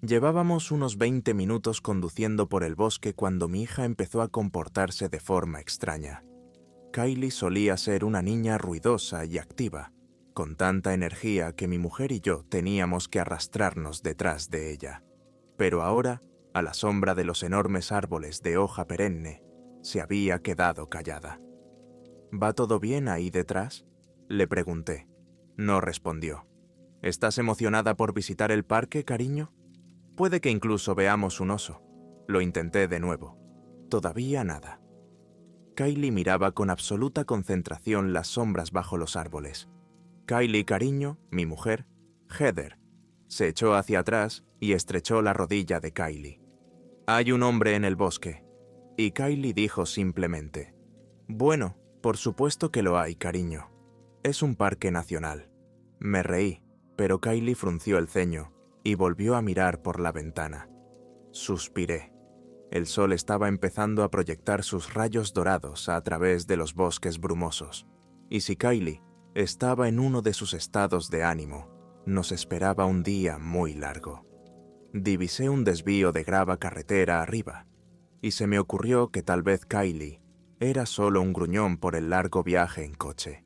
Llevábamos unos 20 minutos conduciendo por el bosque cuando mi hija empezó a comportarse de forma extraña. Kylie solía ser una niña ruidosa y activa, con tanta energía que mi mujer y yo teníamos que arrastrarnos detrás de ella. Pero ahora, a la sombra de los enormes árboles de hoja perenne, se había quedado callada. ¿Va todo bien ahí detrás?, le pregunté. No respondió. ¿Estás emocionada por visitar el parque, cariño? Puede que incluso veamos un oso. Lo intenté de nuevo. Todavía nada. Kylie miraba con absoluta concentración las sombras bajo los árboles. Kylie, cariño, mi mujer, Heather, se echó hacia atrás y estrechó la rodilla de Kylie. Hay un hombre en el bosque. Y Kylie dijo simplemente, bueno, por supuesto que lo hay, cariño. Es un parque nacional. Me reí, pero Kylie frunció el ceño y volvió a mirar por la ventana. Suspiré. El sol estaba empezando a proyectar sus rayos dorados a través de los bosques brumosos, y si Kylie estaba en uno de sus estados de ánimo, nos esperaba un día muy largo. Divisé un desvío de grava carretera arriba, y se me ocurrió que tal vez Kylie era solo un gruñón por el largo viaje en coche.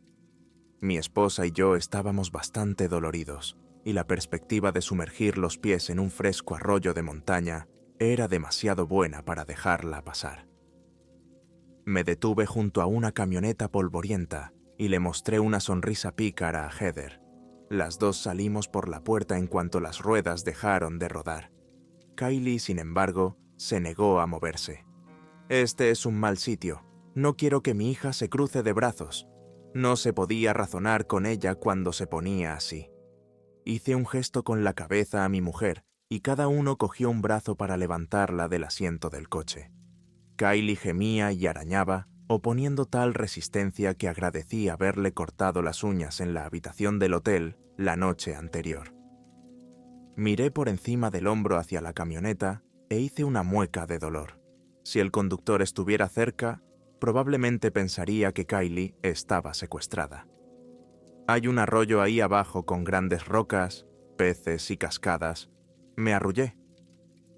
Mi esposa y yo estábamos bastante doloridos, y la perspectiva de sumergir los pies en un fresco arroyo de montaña era demasiado buena para dejarla pasar. Me detuve junto a una camioneta polvorienta y le mostré una sonrisa pícara a Heather. Las dos salimos por la puerta en cuanto las ruedas dejaron de rodar. Kylie, sin embargo, se negó a moverse. Este es un mal sitio. No quiero que mi hija se cruce de brazos. No se podía razonar con ella cuando se ponía así. Hice un gesto con la cabeza a mi mujer y cada uno cogió un brazo para levantarla del asiento del coche. Kylie gemía y arañaba, oponiendo tal resistencia que agradecí haberle cortado las uñas en la habitación del hotel la noche anterior. Miré por encima del hombro hacia la camioneta e hice una mueca de dolor. Si el conductor estuviera cerca, probablemente pensaría que Kylie estaba secuestrada. Hay un arroyo ahí abajo con grandes rocas, peces y cascadas. Me arrullé.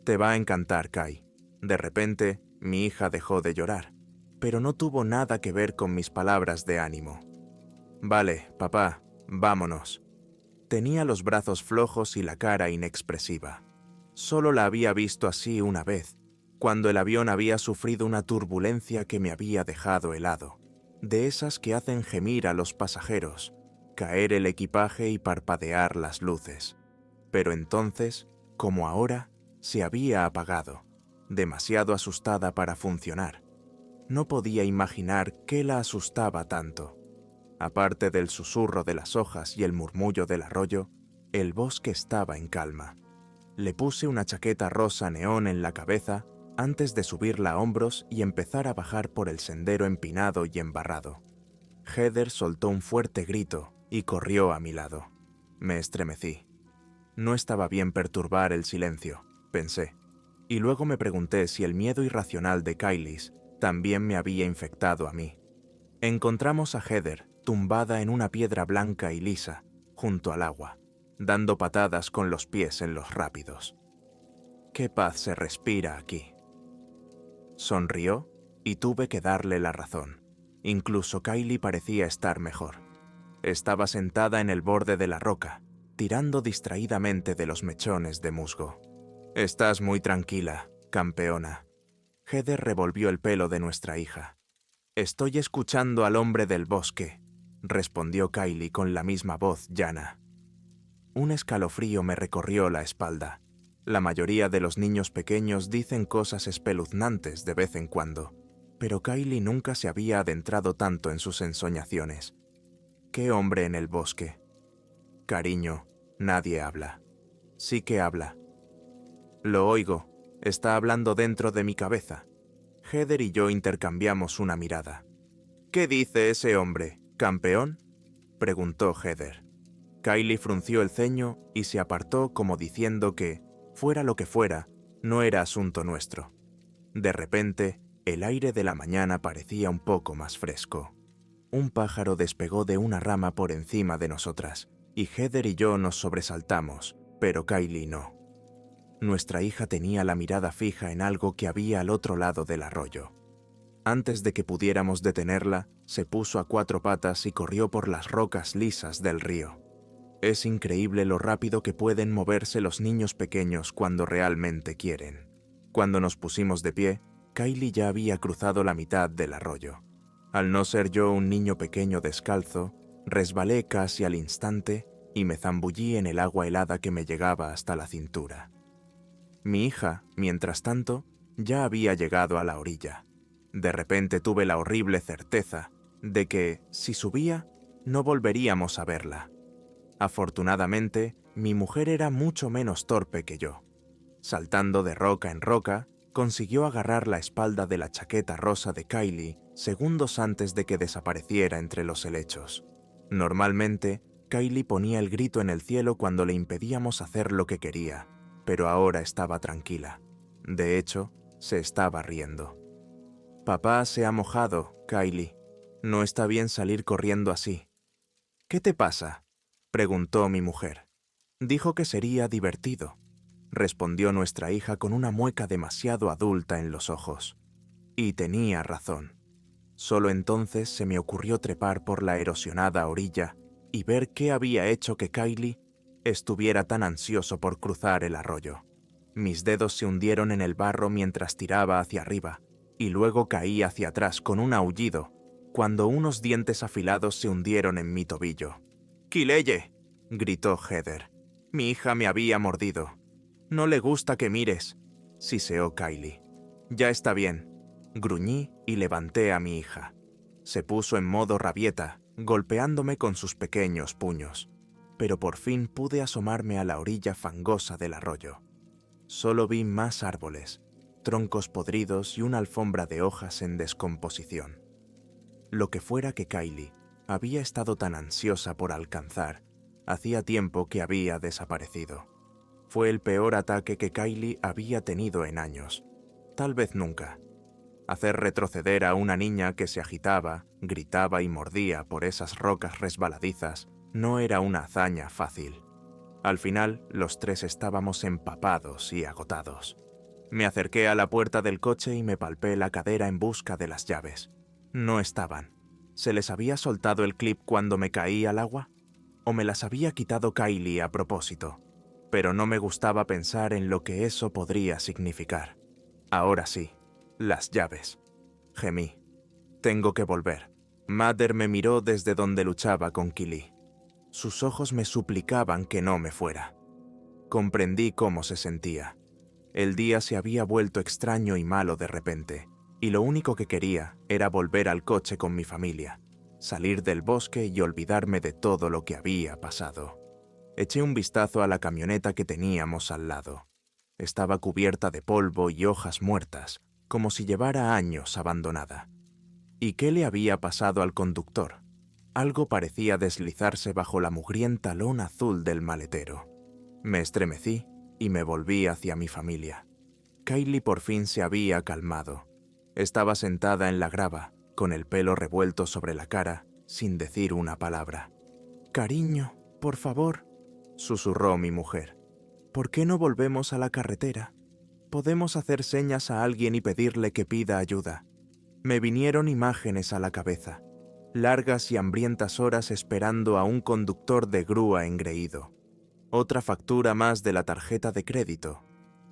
Te va a encantar, Kai. De repente, mi hija dejó de llorar, pero no tuvo nada que ver con mis palabras de ánimo. Vale, papá, vámonos. Tenía los brazos flojos y la cara inexpresiva. Solo la había visto así una vez, cuando el avión había sufrido una turbulencia que me había dejado helado, de esas que hacen gemir a los pasajeros, caer el equipaje y parpadear las luces. Pero entonces, como ahora, se había apagado, demasiado asustada para funcionar. No podía imaginar qué la asustaba tanto. Aparte del susurro de las hojas y el murmullo del arroyo, el bosque estaba en calma. Le puse una chaqueta rosa neón en la cabeza antes de subirla a hombros y empezar a bajar por el sendero empinado y embarrado. Heather soltó un fuerte grito y corrió a mi lado. Me estremecí. No estaba bien perturbar el silencio, pensé, y luego me pregunté si el miedo irracional de Kylie también me había infectado a mí. Encontramos a Heather tumbada en una piedra blanca y lisa, junto al agua, dando patadas con los pies en los rápidos. ¡Qué paz se respira aquí! Sonrió y tuve que darle la razón. Incluso Kylie parecía estar mejor. Estaba sentada en el borde de la roca, tirando distraídamente de los mechones de musgo. «Estás muy tranquila, campeona». Heather revolvió el pelo de nuestra hija. «Estoy escuchando al hombre del bosque», respondió Kylie con la misma voz llana. Un escalofrío me recorrió la espalda. La mayoría de los niños pequeños dicen cosas espeluznantes de vez en cuando, pero Kylie nunca se había adentrado tanto en sus ensoñaciones. ¿Qué hombre en el bosque? Cariño, nadie habla. Sí que habla. Lo oigo, está hablando dentro de mi cabeza. Heather y yo intercambiamos una mirada. ¿Qué dice ese hombre, campeón?, preguntó Heather. Kylie frunció el ceño y se apartó como diciendo que, fuera lo que fuera, no era asunto nuestro. De repente, el aire de la mañana parecía un poco más fresco. Un pájaro despegó de una rama por encima de nosotras, y Heather y yo nos sobresaltamos, pero Kylie no. Nuestra hija tenía la mirada fija en algo que había al otro lado del arroyo. Antes de que pudiéramos detenerla, se puso a 4 patas y corrió por las rocas lisas del río. Es increíble lo rápido que pueden moverse los niños pequeños cuando realmente quieren. Cuando nos pusimos de pie, Kylie ya había cruzado la mitad del arroyo. Al no ser yo un niño pequeño descalzo, resbalé casi al instante y me zambullí en el agua helada que me llegaba hasta la cintura. Mi hija, mientras tanto, ya había llegado a la orilla. De repente tuve la horrible certeza de que, si subía, no volveríamos a verla. Afortunadamente, mi mujer era mucho menos torpe que yo. Saltando de roca en roca, consiguió agarrar la espalda de la chaqueta rosa de Kylie segundos antes de que desapareciera entre los helechos. Normalmente, Kylie ponía el grito en el cielo cuando le impedíamos hacer lo que quería, pero ahora estaba tranquila. De hecho, se estaba riendo. «Papá se ha mojado, Kylie. No está bien salir corriendo así». «¿Qué te pasa?», preguntó mi mujer. «Dijo que sería divertido», respondió nuestra hija con una mueca demasiado adulta en los ojos. Y tenía razón. Solo entonces se me ocurrió trepar por la erosionada orilla y ver qué había hecho que Kylie estuviera tan ansioso por cruzar el arroyo. Mis dedos se hundieron en el barro mientras tiraba hacia arriba, y luego caí hacia atrás con un aullido, cuando unos dientes afilados se hundieron en mi tobillo. «¡Kileye!», gritó Heather. «Mi hija me había mordido». «No le gusta que mires», siseó Kylie. «Ya está bien», gruñí y levanté a mi hija. Se puso en modo rabieta, golpeándome con sus pequeños puños, pero por fin pude asomarme a la orilla fangosa del arroyo. Solo vi más árboles, troncos podridos y una alfombra de hojas en descomposición. Lo que fuera que Kylie había estado tan ansiosa por alcanzar, hacía tiempo que había desaparecido. Fue el peor ataque que Kylie había tenido en años, tal vez nunca. Hacer retroceder a una niña que se agitaba, gritaba y mordía por esas rocas resbaladizas no era una hazaña fácil. Al final, los tres estábamos empapados y agotados. Me acerqué a la puerta del coche y me palpé la cadera en busca de las llaves. No estaban. ¿Se les había soltado el clip cuando me caí al agua? ¿O me las había quitado Kylie a propósito? Pero no me gustaba pensar en lo que eso podría significar. Ahora sí, las llaves. Gemí. «Tengo que volver». Mother me miró desde donde luchaba con Kylie. Sus ojos me suplicaban que no me fuera. Comprendí cómo se sentía. El día se había vuelto extraño y malo de repente, y lo único que quería era volver al coche con mi familia, salir del bosque y olvidarme de todo lo que había pasado. Eché un vistazo a la camioneta que teníamos al lado. Estaba cubierta de polvo y hojas muertas, como si llevara años abandonada. ¿Y qué le había pasado al conductor? Algo parecía deslizarse bajo la mugrienta lona azul del maletero. Me estremecí y me volví hacia mi familia. Kylie por fin se había calmado. Estaba sentada en la grava, con el pelo revuelto sobre la cara, sin decir una palabra. «Cariño, por favor», susurró mi mujer. «¿Por qué no volvemos a la carretera? Podemos hacer señas a alguien y pedirle que pida ayuda». Me vinieron imágenes a la cabeza. Largas y hambrientas horas esperando a un conductor de grúa engreído. Otra factura más de la tarjeta de crédito.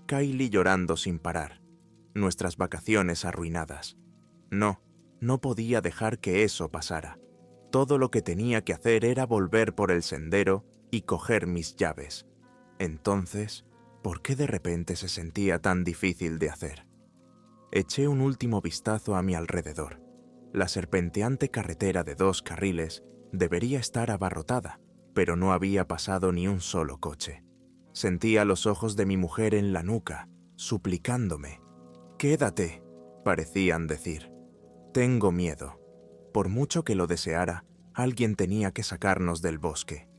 Kylie llorando sin parar. Nuestras vacaciones arruinadas. No podía dejar que eso pasara. Todo lo que tenía que hacer era volver por el sendero y coger mis llaves. Entonces, ¿por qué de repente se sentía tan difícil de hacer? Eché un último vistazo a mi alrededor. La serpenteante carretera de 2 carriles debería estar abarrotada, pero no había pasado ni un solo coche. Sentía los ojos de mi mujer en la nuca, suplicándome. «Quédate», parecían decir. «Tengo miedo». Por mucho que lo deseara, alguien tenía que sacarnos del bosque.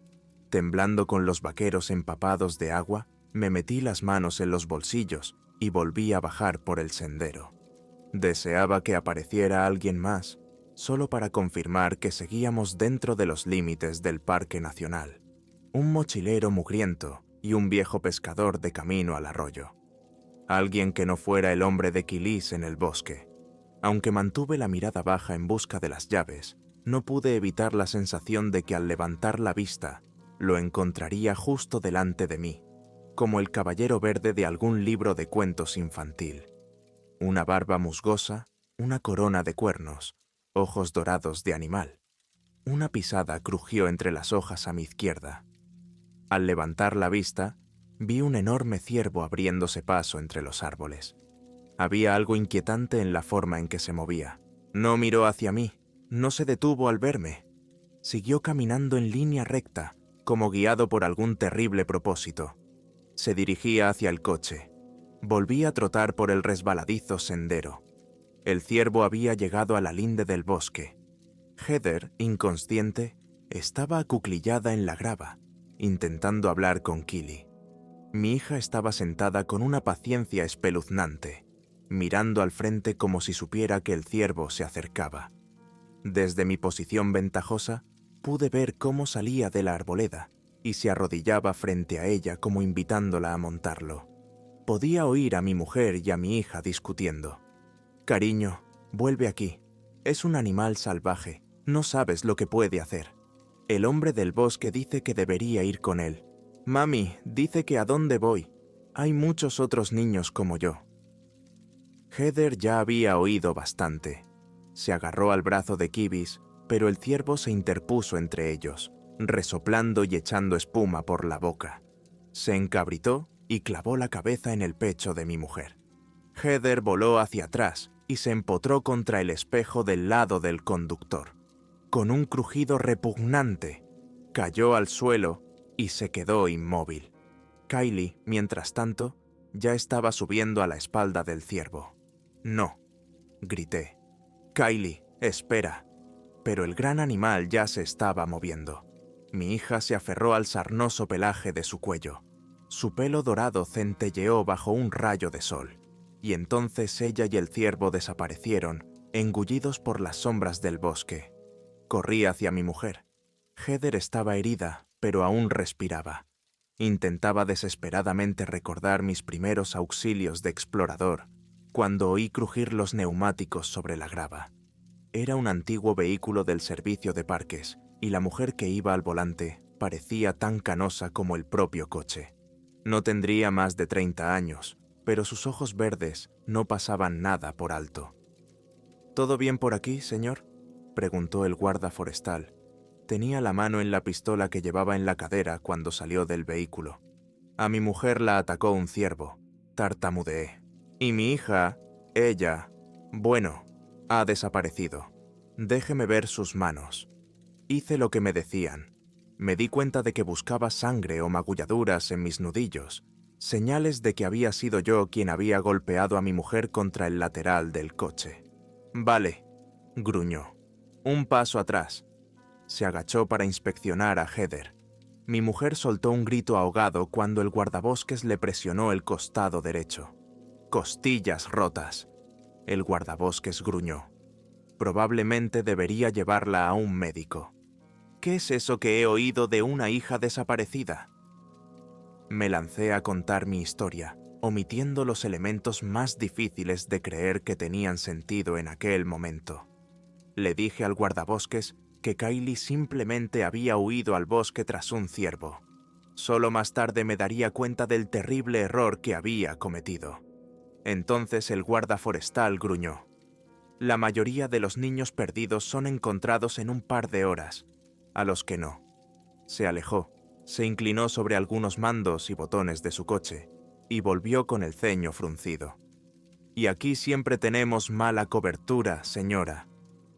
Temblando con los vaqueros empapados de agua, me metí las manos en los bolsillos y volví a bajar por el sendero. Deseaba que apareciera alguien más, solo para confirmar que seguíamos dentro de los límites del Parque Nacional. Un mochilero mugriento, y un viejo pescador de camino al arroyo. Alguien que no fuera el hombre de Quilís en el bosque. Aunque mantuve la mirada baja en busca de las llaves, no pude evitar la sensación de que al levantar la vista, lo encontraría justo delante de mí, como el caballero verde de algún libro de cuentos infantil. Una barba musgosa, una corona de cuernos, ojos dorados de animal. Una pisada crujió entre las hojas a mi izquierda. Al levantar la vista, vi un enorme ciervo abriéndose paso entre los árboles. Había algo inquietante en la forma en que se movía. No miró hacia mí, no se detuvo al verme. Siguió caminando en línea recta, como guiado por algún terrible propósito. Se dirigía hacia el coche. Volví a trotar por el resbaladizo sendero. El ciervo había llegado a la linde del bosque. Heather, inconsciente, estaba acuclillada en la grava, intentando hablar con Killy. Mi hija estaba sentada con una paciencia espeluznante, mirando al frente como si supiera que el ciervo se acercaba. Desde mi posición ventajosa, pude ver cómo salía de la arboleda y se arrodillaba frente a ella como invitándola a montarlo. Podía oír a mi mujer y a mi hija discutiendo. «Cariño, vuelve aquí. Es un animal salvaje. No sabes lo que puede hacer. El hombre del bosque dice que debería ir con él. Mami, dice que a dónde voy. Hay muchos otros niños como yo». Heather ya había oído bastante. Se agarró al brazo de Kibis, pero el ciervo se interpuso entre ellos, resoplando y echando espuma por la boca. Se encabritó y clavó la cabeza en el pecho de mi mujer. Heather voló hacia atrás y se empotró contra el espejo del lado del conductor. Con un crujido repugnante, cayó al suelo y se quedó inmóvil. Kylie, mientras tanto, ya estaba subiendo a la espalda del ciervo. «No», grité. «Kylie, espera». Pero el gran animal ya se estaba moviendo. Mi hija se aferró al sarnoso pelaje de su cuello. Su pelo dorado centelleó bajo un rayo de sol, y entonces ella y el ciervo desaparecieron, engullidos por las sombras del bosque. Corrí hacia mi mujer. Heather estaba herida, pero aún respiraba. Intentaba desesperadamente recordar mis primeros auxilios de explorador, cuando oí crujir los neumáticos sobre la grava. Era un antiguo vehículo del servicio de parques, y la mujer que iba al volante parecía tan canosa como el propio coche. No tendría más de 30 años, pero sus ojos verdes no pasaban nada por alto. «¿Todo bien por aquí, señor?», preguntó el guarda forestal. Tenía la mano en la pistola que llevaba en la cadera cuando salió del vehículo. «A mi mujer la atacó un ciervo», tartamudeé. «Y mi hija, ella, bueno, ha desaparecido. Déjeme ver sus manos». Hice lo que me decían. Me di cuenta de que buscaba sangre o magulladuras en mis nudillos, señales de que había sido yo quien había golpeado a mi mujer contra el lateral del coche. «Vale», gruñó. «Un paso atrás». Se agachó para inspeccionar a Heather. Mi mujer soltó un grito ahogado cuando el guardabosques le presionó el costado derecho. «Costillas rotas». El guardabosques gruñó. «Probablemente debería llevarla a un médico». «¿Qué es eso que he oído de una hija desaparecida?». Me lancé a contar mi historia, omitiendo los elementos más difíciles de creer que tenían sentido en aquel momento. Le dije al guardabosques que Kylie simplemente había huido al bosque tras un ciervo. Solo más tarde me daría cuenta del terrible error que había cometido. Entonces el guarda forestal gruñó. «La mayoría de los niños perdidos son encontrados en un par de horas. A los que no». Se alejó, se inclinó sobre algunos mandos y botones de su coche, y volvió con el ceño fruncido. «Y aquí siempre tenemos mala cobertura, señora.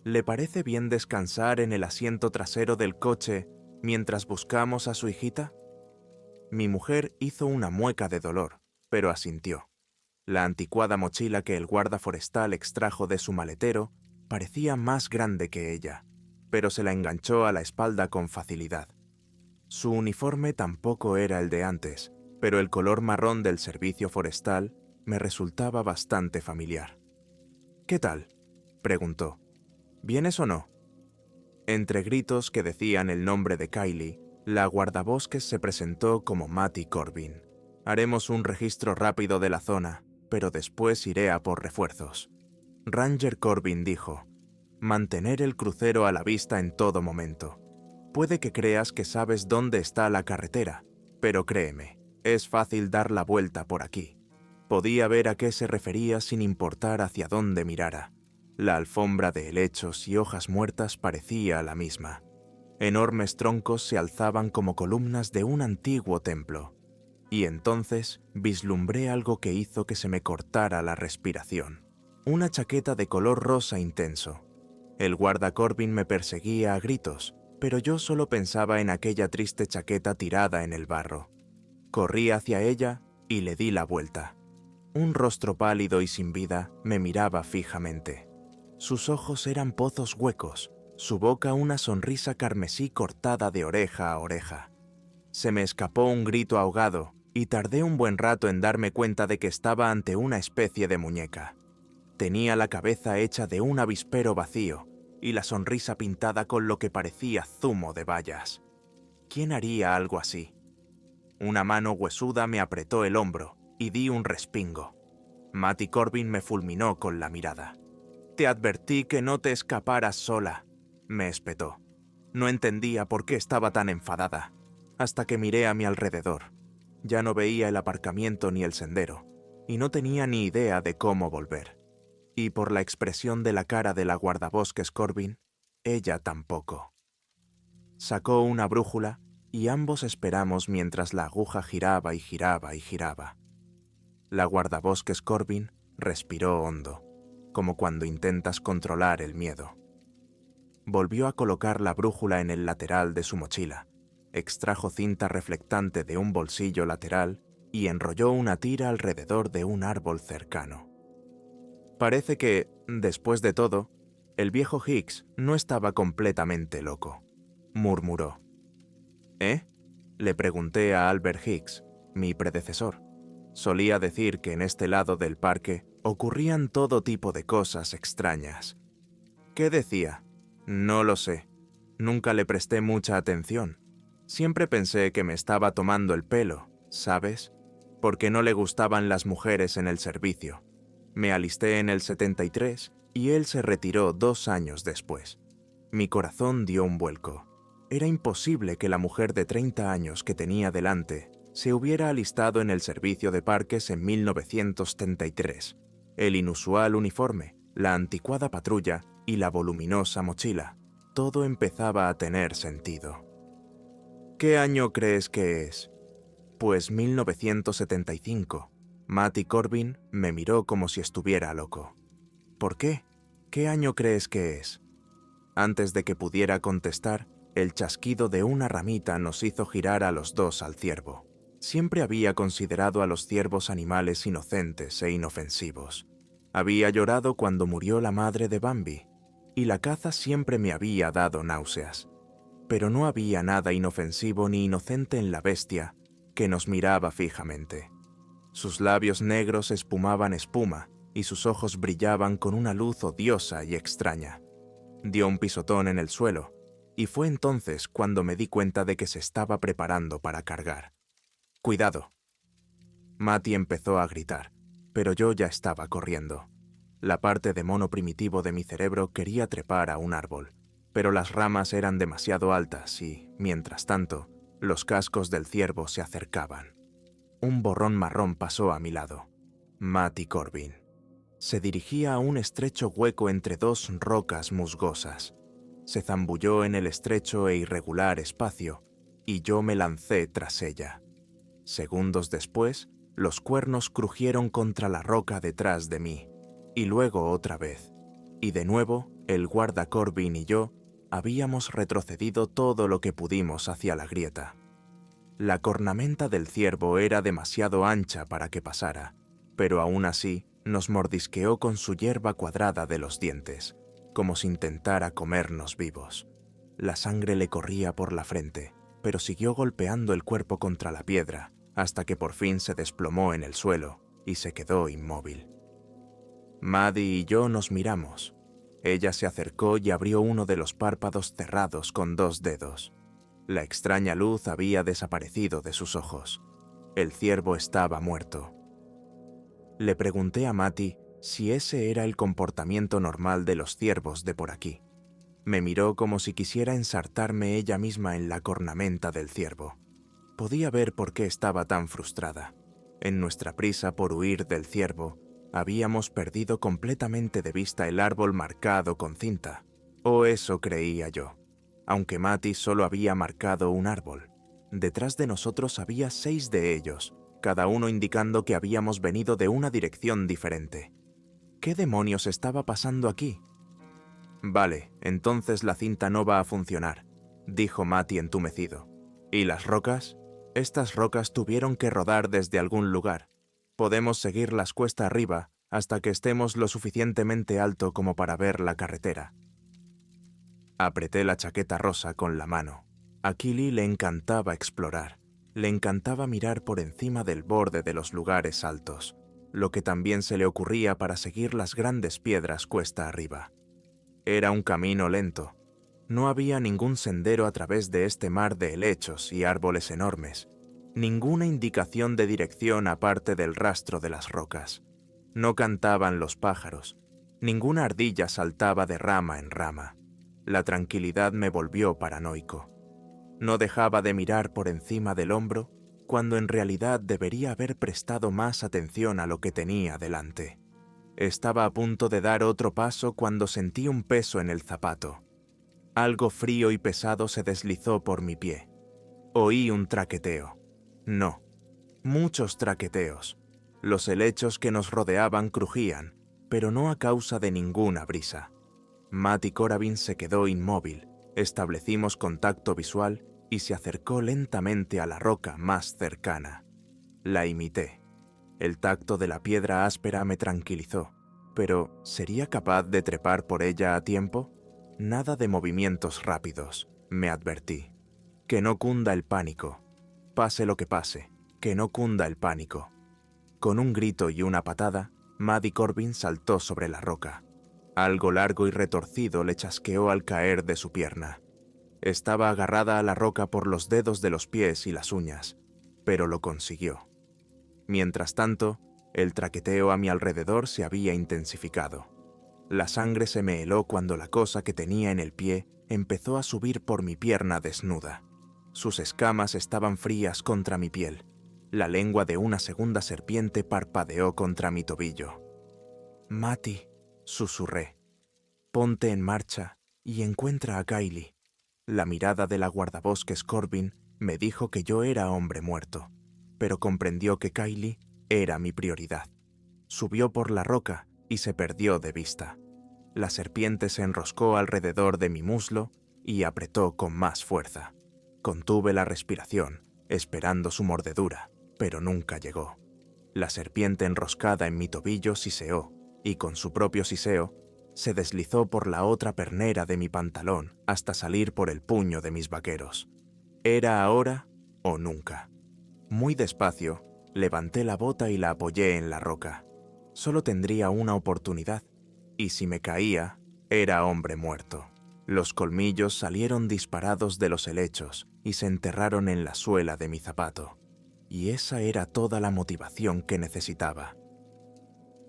¿Le parece bien descansar en el asiento trasero del coche mientras buscamos a su hijita?». Mi mujer hizo una mueca de dolor, pero asintió. La anticuada mochila que el guarda forestal extrajo de su maletero parecía más grande que ella, pero se la enganchó a la espalda con facilidad. Su uniforme tampoco era el de antes, pero el color marrón del servicio forestal me resultaba bastante familiar. «¿Qué tal?», preguntó. «¿Vienes o no?». Entre gritos que decían el nombre de Kylie, La guardabosques se presentó como Matty Corbin. Haremos un registro rápido de la zona, pero después iré a por refuerzos. Ranger Corbin dijo: mantener el crucero a la vista en todo momento. Puede que creas que sabes dónde está la carretera, pero créeme, es fácil dar la vuelta por aquí. Podía ver a qué se refería sin importar hacia dónde mirara. La alfombra de helechos y hojas muertas parecía la misma. Enormes troncos se alzaban como columnas de un antiguo templo. Y entonces vislumbré algo que hizo que se me cortara la respiración. Una chaqueta de color rosa intenso. El guarda Corbin me perseguía a gritos, pero yo solo pensaba en aquella triste chaqueta tirada en el barro. Corrí hacia ella y le di la vuelta. Un rostro pálido y sin vida me miraba fijamente. Sus ojos eran pozos huecos, su boca una sonrisa carmesí cortada de oreja a oreja. Se me escapó un grito ahogado y tardé un buen rato en darme cuenta de que estaba ante una especie de muñeca. Tenía la cabeza hecha de un avispero vacío y la sonrisa pintada con lo que parecía zumo de bayas. ¿Quién haría algo así? Una mano huesuda me apretó el hombro y di un respingo. Matty Corbin me fulminó con la mirada. «Te advertí que no te escaparas sola», me espetó. No entendía por qué estaba tan enfadada, hasta que miré a mi alrededor. Ya no veía el aparcamiento ni el sendero, y no tenía ni idea de cómo volver. Y por la expresión de la cara de la guardabosques Corbin, ella tampoco. Sacó una brújula y ambos esperamos mientras la aguja giraba y giraba y giraba. La guardabosques Corbin respiró hondo, como cuando intentas controlar el miedo. Volvió a colocar la brújula en el lateral de su mochila, extrajo cinta reflectante de un bolsillo lateral y enrolló una tira alrededor de un árbol cercano. Parece que, después de todo, el viejo Hicks no estaba completamente loco, murmuró. ¿Eh? Le pregunté a Albert Hicks, mi predecesor. Solía decir que en este lado del parque ocurrían todo tipo de cosas extrañas. ¿Qué decía? No lo sé. Nunca le presté mucha atención. Siempre pensé que me estaba tomando el pelo, ¿sabes? Porque no le gustaban las mujeres en el servicio. Me alisté en el 73 y él se retiró 2 años después. Mi corazón dio un vuelco. Era imposible que la mujer de 30 años que tenía delante se hubiera alistado en el servicio de parques en 1933. El inusual uniforme, la anticuada patrulla y la voluminosa mochila, todo empezaba a tener sentido. ¿Qué año crees que es? Pues 1975. Matty Corbin me miró como si estuviera loco. ¿Por qué? ¿Qué año crees que es? Antes de que pudiera contestar, el chasquido de una ramita nos hizo girar a los dos al ciervo. Siempre había considerado a los ciervos animales inocentes e inofensivos. Había llorado cuando murió la madre de Bambi, y la caza siempre me había dado náuseas. Pero no había nada inofensivo ni inocente en la bestia que nos miraba fijamente. Sus labios negros espumaban espuma y sus ojos brillaban con una luz odiosa y extraña. Dio un pisotón en el suelo, y fue entonces cuando me di cuenta de que se estaba preparando para cargar. «¡Cuidado!». Matty empezó a gritar, pero yo ya estaba corriendo. La parte de mono primitivo de mi cerebro quería trepar a un árbol, pero las ramas eran demasiado altas y, mientras tanto, los cascos del ciervo se acercaban. Un borrón marrón pasó a mi lado. Matty Corbin. Se dirigía a un estrecho hueco entre dos rocas musgosas. Se zambulló en el estrecho e irregular espacio, y yo me lancé tras ella. Segundos después, los cuernos crujieron contra la roca detrás de mí, y luego otra vez. Y de nuevo, el guarda Corbin y yo habíamos retrocedido todo lo que pudimos hacia la grieta. La cornamenta del ciervo era demasiado ancha para que pasara, pero aún así nos mordisqueó con su hierba cuadrada de los dientes, como si intentara comernos vivos. La sangre le corría por la frente, pero siguió golpeando el cuerpo contra la piedra, hasta que por fin se desplomó en el suelo y se quedó inmóvil. Maddie y yo nos miramos. Ella se acercó y abrió uno de los párpados cerrados con 2 dedos. La extraña luz había desaparecido de sus ojos. El ciervo estaba muerto. Le pregunté a Matty si ese era el comportamiento normal de los ciervos de por aquí. Me miró como si quisiera ensartarme ella misma en la cornamenta del ciervo. Podía ver por qué estaba tan frustrada. En nuestra prisa por huir del ciervo, habíamos perdido completamente de vista el árbol marcado con cinta. O eso creía yo. Aunque Matty solo había marcado un árbol. Detrás de nosotros había 6 de ellos, cada uno indicando que habíamos venido de una dirección diferente. ¿Qué demonios estaba pasando aquí? Vale, entonces la cinta no va a funcionar, dijo Matty entumecido. ¿Y las rocas? Estas rocas tuvieron que rodar desde algún lugar. Podemos seguirlas cuesta arriba hasta que estemos lo suficientemente alto como para ver la carretera. Apreté la chaqueta rosa con la mano. A Killy le encantaba explorar. Le encantaba mirar por encima del borde de los lugares altos, lo que también se le ocurría para seguir las grandes piedras cuesta arriba. Era un camino lento. No había ningún sendero a través de este mar de helechos y árboles enormes. Ninguna indicación de dirección aparte del rastro de las rocas. No cantaban los pájaros. Ninguna ardilla saltaba de rama en rama. La tranquilidad me volvió paranoico. No dejaba de mirar por encima del hombro cuando en realidad debería haber prestado más atención a lo que tenía delante. Estaba a punto de dar otro paso cuando sentí un peso en el zapato. Algo frío y pesado se deslizó por mi pie. Oí un traqueteo. No, muchos traqueteos. Los helechos que nos rodeaban crujían, pero no a causa de ninguna brisa. Matty Corabin se quedó inmóvil, establecimos contacto visual y se acercó lentamente a la roca más cercana. La imité. El tacto de la piedra áspera me tranquilizó, pero ¿sería capaz de trepar por ella a tiempo? Nada de movimientos rápidos, me advertí. Que no cunda el pánico. Pase lo que pase, que no cunda el pánico. Con un grito y una patada, Matty Corabin saltó sobre la roca. Algo largo y retorcido le chasqueó al caer de su pierna. Estaba agarrada a la roca por los dedos de los pies y las uñas, pero lo consiguió. Mientras tanto, el traqueteo a mi alrededor se había intensificado. La sangre se me heló cuando la cosa que tenía en el pie empezó a subir por mi pierna desnuda. Sus escamas estaban frías contra mi piel. La lengua de una segunda serpiente parpadeó contra mi tobillo. «Matty», susurré, «ponte en marcha y encuentra a Kylie». La mirada de la guardabosques Corbin me dijo que yo era hombre muerto, pero comprendió que Kylie era mi prioridad. Subió por la roca y se perdió de vista. La serpiente se enroscó alrededor de mi muslo y apretó con más fuerza. Contuve la respiración, esperando su mordedura, pero nunca llegó. La serpiente enroscada en mi tobillo siseó, y con su propio siseo, se deslizó por la otra pernera de mi pantalón hasta salir por el puño de mis vaqueros. Era ahora o nunca. Muy despacio, levanté la bota y la apoyé en la roca. Solo tendría una oportunidad, y si me caía, era hombre muerto. Los colmillos salieron disparados de los helechos y se enterraron en la suela de mi zapato. Y esa era toda la motivación que necesitaba.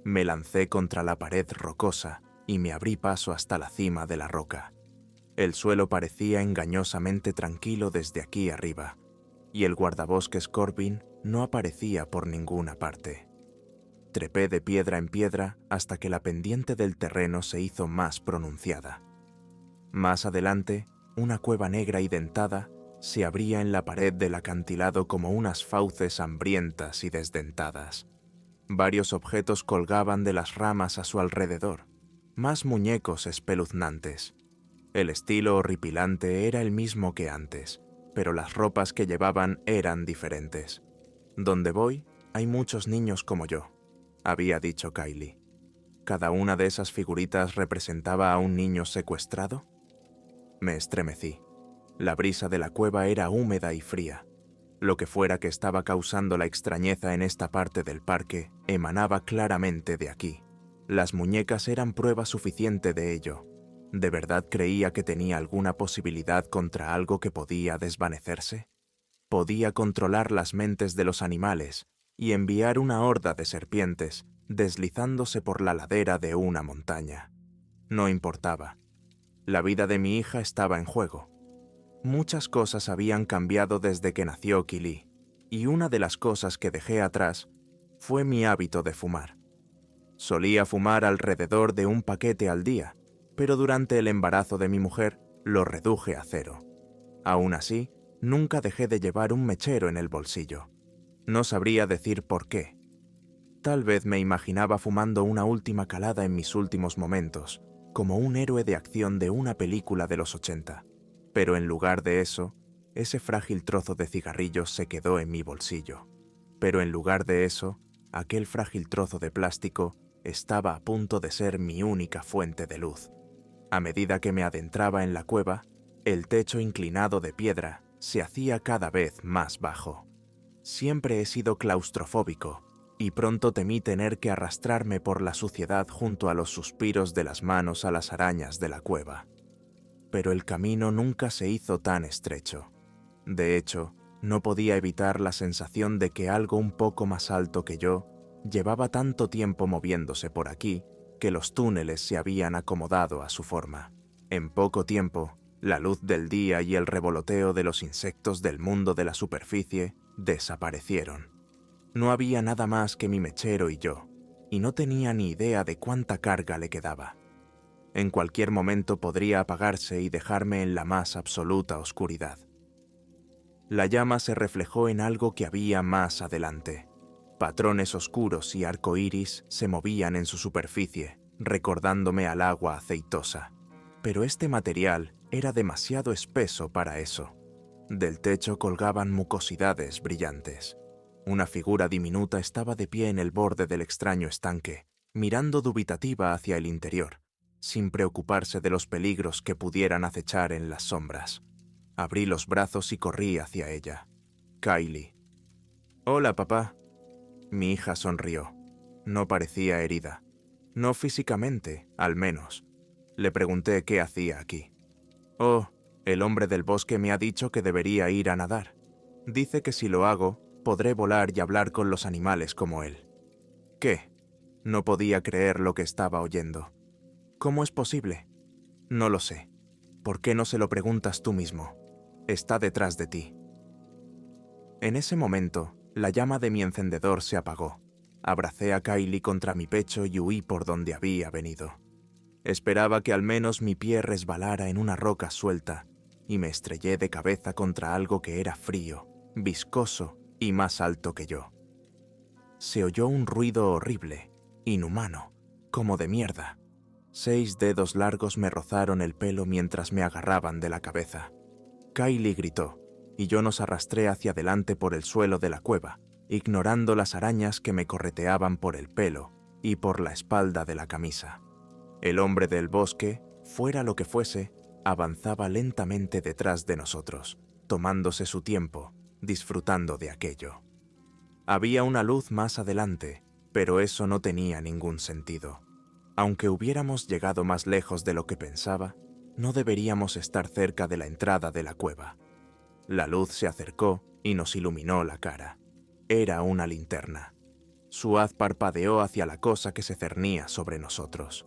Me lancé contra la pared rocosa y me abrí paso hasta la cima de la roca. El suelo parecía engañosamente tranquilo desde aquí arriba, y el guardabosques Corbin no aparecía por ninguna parte. Trepé de piedra en piedra hasta que la pendiente del terreno se hizo más pronunciada. Más adelante, una cueva negra y dentada se abría en la pared del acantilado como unas fauces hambrientas y desdentadas. Varios objetos colgaban de las ramas a su alrededor, más muñecos espeluznantes. El estilo horripilante era el mismo que antes, pero las ropas que llevaban eran diferentes. Donde voy, hay muchos niños como yo, había dicho Kylie. ¿Cada una de esas figuritas representaba a un niño secuestrado? Me estremecí. La brisa de la cueva era húmeda y fría. Lo que fuera que estaba causando la extrañeza en esta parte del parque emanaba claramente de aquí. Las muñecas eran prueba suficiente de ello. ¿De verdad creía que tenía alguna posibilidad contra algo que podía desvanecerse? Podía controlar las mentes de los animales y enviar una horda de serpientes deslizándose por la ladera de una montaña. No importaba. La vida de mi hija estaba en juego. Muchas cosas habían cambiado desde que nació Kili, y una de las cosas que dejé atrás fue mi hábito de fumar. Solía fumar alrededor de un paquete al día, pero durante el embarazo de mi mujer lo reduje a 0. Aún así, nunca dejé de llevar un mechero en el bolsillo. No sabría decir por qué. Tal vez me imaginaba fumando una última calada en mis últimos momentos, como un héroe de acción de una película de los 80. Pero en lugar de eso, ese frágil trozo de cigarrillo se quedó en mi bolsillo. Pero en lugar de eso, aquel frágil trozo de plástico estaba a punto de ser mi única fuente de luz. A medida que me adentraba en la cueva, el techo inclinado de piedra se hacía cada vez más bajo. Siempre he sido claustrofóbico, y pronto temí tener que arrastrarme por la suciedad junto a los suspiros de las manos a las arañas de la cueva. Pero el camino nunca se hizo tan estrecho. De hecho, no podía evitar la sensación de que algo un poco más alto que yo llevaba tanto tiempo moviéndose por aquí que los túneles se habían acomodado a su forma. En poco tiempo, la luz del día y el revoloteo de los insectos del mundo de la superficie desaparecieron. No había nada más que mi mechero y yo, y no tenía ni idea de cuánta carga le quedaba. En cualquier momento podría apagarse y dejarme en la más absoluta oscuridad. La llama se reflejó en algo que había más adelante. Patrones oscuros y arcoíris se movían en su superficie, recordándome al agua aceitosa. Pero este material era demasiado espeso para eso. Del techo colgaban mucosidades brillantes. Una figura diminuta estaba de pie en el borde del extraño estanque, mirando dubitativa hacia el interior, sin preocuparse de los peligros que pudieran acechar en las sombras. Abrí los brazos y corrí hacia ella. Kylie. «Hola, papá». Mi hija sonrió. No parecía herida. No físicamente, al menos. Le pregunté qué hacía aquí. «Oh, el hombre del bosque me ha dicho que debería ir a nadar. Dice que si lo hago, podré volar y hablar con los animales como él». «¿Qué?». No podía creer lo que estaba oyendo. «¿Cómo es posible?». «No lo sé. ¿Por qué no se lo preguntas tú mismo? Está detrás de ti». En ese momento, la llama de mi encendedor se apagó. Abracé a Kylie contra mi pecho y huí por donde había venido. Esperaba que al menos mi pie resbalara en una roca suelta y me estrellé de cabeza contra algo que era frío, viscoso y más alto que yo. Se oyó un ruido horrible, inhumano, como de mierda. 6 dedos largos me rozaron el pelo mientras me agarraban de la cabeza. Kylie gritó, y yo nos arrastré hacia adelante por el suelo de la cueva, ignorando las arañas que me correteaban por el pelo y por la espalda de la camisa. El hombre del bosque, fuera lo que fuese, avanzaba lentamente detrás de nosotros, tomándose su tiempo, disfrutando de aquello. Había una luz más adelante, pero eso no tenía ningún sentido. Aunque hubiéramos llegado más lejos de lo que pensaba, no deberíamos estar cerca de la entrada de la cueva. La luz se acercó y nos iluminó la cara. Era una linterna. Su haz parpadeó hacia la cosa que se cernía sobre nosotros.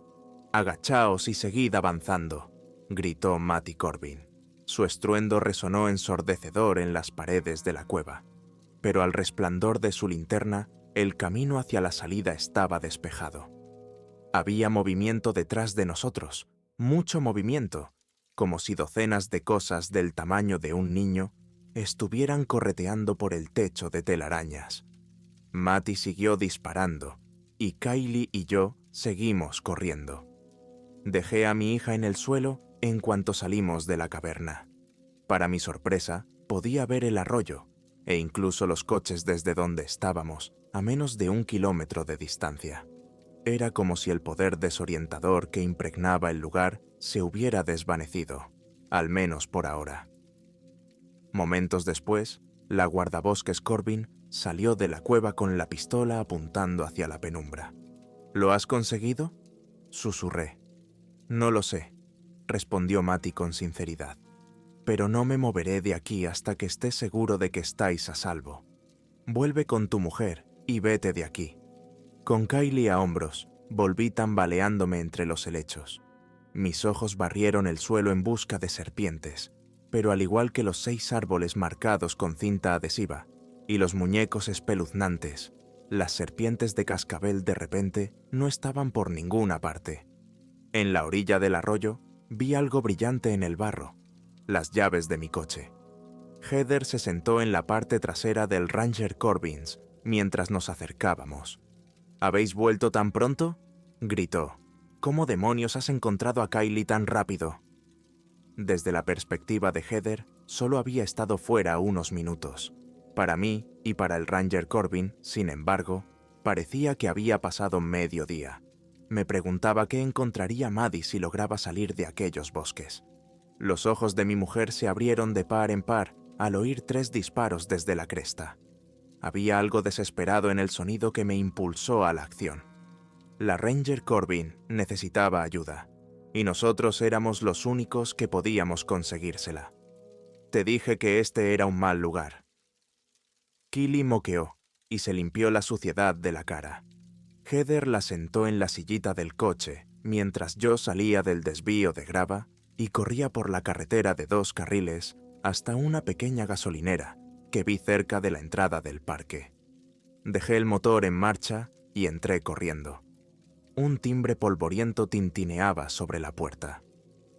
«Agachaos y seguid avanzando», gritó Matty Corbin. Su estruendo resonó ensordecedor en las paredes de la cueva. Pero al resplandor de su linterna, el camino hacia la salida estaba despejado. Había movimiento detrás de nosotros, mucho movimiento, como si docenas de cosas del tamaño de un niño estuvieran correteando por el techo de telarañas. Matty siguió disparando, y Kylie y yo seguimos corriendo. Dejé a mi hija en el suelo en cuanto salimos de la caverna. Para mi sorpresa, podía ver el arroyo, e incluso los coches desde donde estábamos, a menos de 1 kilómetro de distancia. Era como si el poder desorientador que impregnaba el lugar se hubiera desvanecido, al menos por ahora. Momentos después, la guardabosques Corbin salió de la cueva con la pistola apuntando hacia la penumbra. «¿Lo has conseguido?», susurré. «No lo sé. respondió Matty con sinceridad. Pero no me moveré de aquí hasta que esté seguro de que estáis a salvo. Vuelve con tu mujer y vete de aquí. Con Kylie a hombros, volví tambaleándome entre los helechos. Mis ojos barrieron el suelo en busca de serpientes, pero al igual que los 6 árboles marcados con cinta adhesiva y los muñecos espeluznantes, las serpientes de cascabel de repente no estaban por ninguna parte. En la orilla del arroyo vi algo brillante en el barro, las llaves de mi coche. Heather se sentó en la parte trasera del Ranger Corbins mientras nos acercábamos. ¿Habéis vuelto tan pronto?, gritó. ¿Cómo demonios has encontrado a Kylie tan rápido? Desde la perspectiva de Heather, solo había estado fuera unos minutos. Para mí y para el Ranger Corbin, sin embargo, parecía que había pasado medio día. Me preguntaba qué encontraría Maddie si lograba salir de aquellos bosques. Los ojos de mi mujer se abrieron de par en par al oír 3 disparos desde la cresta. Había algo desesperado en el sonido que me impulsó a la acción. La Ranger Corbin necesitaba ayuda, y nosotros éramos los únicos que podíamos conseguírsela. Te dije que este era un mal lugar. Kylie moqueó y se limpió la suciedad de la cara. Heather la sentó en la sillita del coche mientras yo salía del desvío de grava y corría por la carretera de 2 carriles hasta una pequeña gasolinera que vi cerca de la entrada del parque. Dejé el motor en marcha y entré corriendo. Un timbre polvoriento tintineaba sobre la puerta.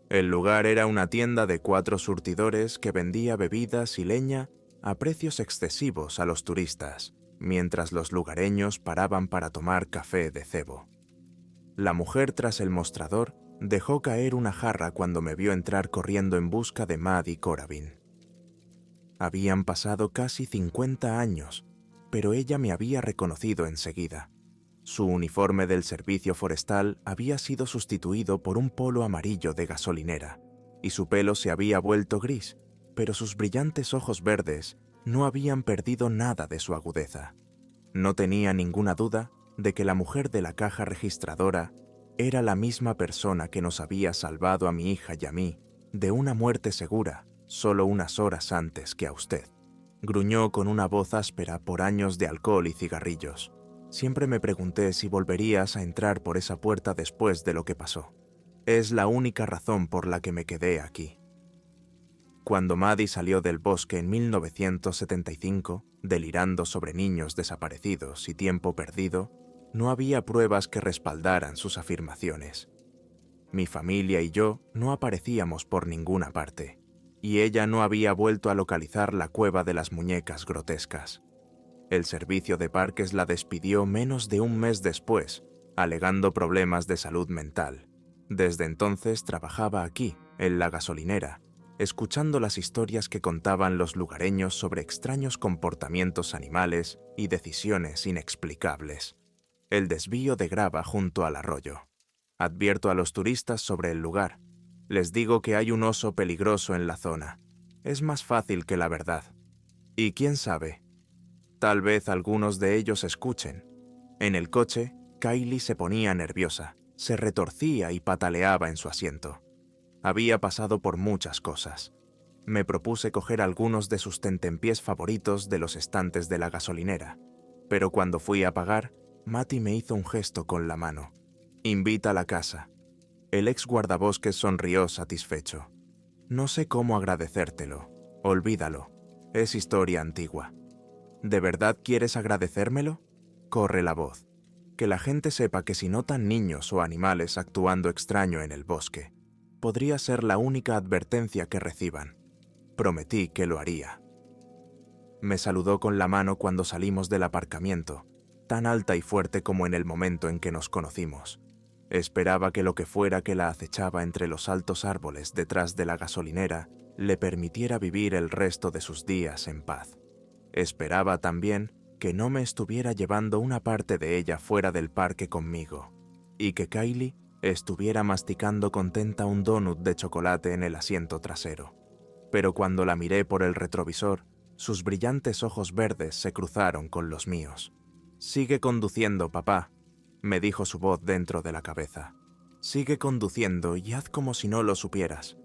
El lugar era una tienda de 4 surtidores que vendía bebidas y leña a precios excesivos a los turistas, mientras los lugareños paraban para tomar café de cebo. La mujer tras el mostrador dejó caer una jarra cuando me vio entrar corriendo en busca de Maddie Coravin. Habían pasado casi 50 años, pero ella me había reconocido enseguida. Su uniforme del servicio forestal había sido sustituido por un polo amarillo de gasolinera, y su pelo se había vuelto gris, pero sus brillantes ojos verdes no habían perdido nada de su agudeza. No tenía ninguna duda de que la mujer de la caja registradora era la misma persona que nos había salvado a mi hija y a mí de una muerte segura solo unas horas antes que a usted. Gruñó con una voz áspera por años de alcohol y cigarrillos. Siempre me pregunté si volverías a entrar por esa puerta después de lo que pasó. Es la única razón por la que me quedé aquí. Cuando Maddie salió del bosque en 1975, delirando sobre niños desaparecidos y tiempo perdido, no había pruebas que respaldaran sus afirmaciones. Mi familia y yo no aparecíamos por ninguna parte, y ella no había vuelto a localizar la cueva de las muñecas grotescas. El servicio de parques la despidió menos de un mes después, alegando problemas de salud mental. Desde entonces trabajaba aquí, en la gasolinera, escuchando las historias que contaban los lugareños sobre extraños comportamientos animales y decisiones inexplicables. El desvío de grava junto al arroyo. Advierto a los turistas sobre el lugar. Les digo que hay un oso peligroso en la zona. Es más fácil que la verdad. Y quién sabe, tal vez algunos de ellos escuchen. En el coche, Kylie se ponía nerviosa, se retorcía y pataleaba en su asiento. Había pasado por muchas cosas. Me propuse coger algunos de sus tentempiés favoritos de los estantes de la gasolinera, pero cuando fui a pagar, Matty me hizo un gesto con la mano. «Invita a la casa». El ex guardabosques sonrió satisfecho. «No sé cómo agradecértelo. Olvídalo. Es historia antigua». ¿De verdad quieres agradecérmelo? Corre la voz. Que la gente sepa que si notan niños o animales actuando extraño en el bosque, podría ser la única advertencia que reciban. Prometí que lo haría. Me saludó con la mano cuando salimos del aparcamiento, tan alta y fuerte como en el momento en que nos conocimos. Esperaba que lo que fuera que la acechaba entre los altos árboles detrás de la gasolinera le permitiera vivir el resto de sus días en paz. Esperaba también que no me estuviera llevando una parte de ella fuera del parque conmigo, y que Kylie estuviera masticando contenta un donut de chocolate en el asiento trasero. Pero cuando la miré por el retrovisor, sus brillantes ojos verdes se cruzaron con los míos. «Sigue conduciendo, papá», me dijo su voz dentro de la cabeza. Sigue conduciendo y haz como si no lo supieras.